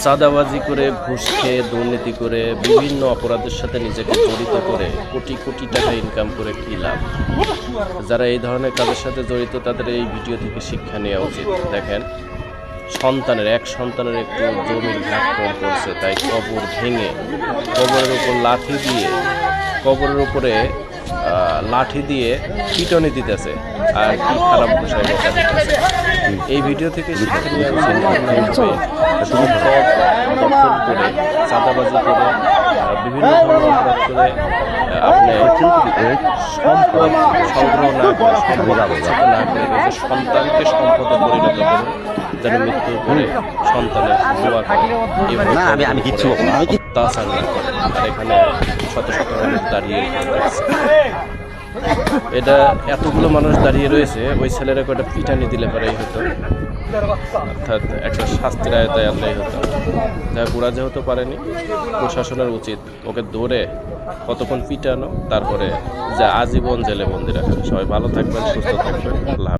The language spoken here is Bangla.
চাঁদাবাজি করে, ঘুষ খেয়ে, দুর্নীতি করে, বিভিন্ন অপরাধের সাথে নিজেকে জড়িত করে কোটি কোটি টাকা ইনকাম করে কী লাভ? যারা এই ধরনের কাজের সাথে জড়িত তাদের এই ভিডিও থেকে শিক্ষা নেওয়া উচিত। দেখেন, এক সন্তানের একটু জমির ভাগ কম করছে, তাই কবর ভেঙে কবরের লাঠি দিয়ে পিটনি দিতেছে আর কি খারাপ ভাষায় কথা দিতেছে। এই ভিডিও থেকে শিক্ষা নেওয়া উচিত সম্পদ দখল করে, চাঁদাবাজি করে, বিভিন্ন ধরনের অপরাধ করে আপনি সম্পদ সংগ্রহ না করে, সম্পদ না করে সন্তানকে সম্পদে পরিণত করুন, যেন মৃত্যুর পরে সন্তানের দোয়া করে, অত্যাচার না করে। আর এখানে শত শত মানুষ দাঁড়িয়ে এটা এতগুলো মানুষ দাঁড়িয়ে রয়েছে, ওই ছেলেরা কয়টা পিটানি দিলে পরেই হতো, অর্থাৎ একটা শাস্তির আয়তায় আনলেই হতো। যা গোড়া যেহেতু পারেনি, প্রশাসনের উচিত ওকে ধরে কতক্ষণ পিটানো, তারপরে যা আজীবন জেলে বন্দি রাখা। সবাই ভালো থাকবেন, সুস্থ থাকবেন, আল্লাহ।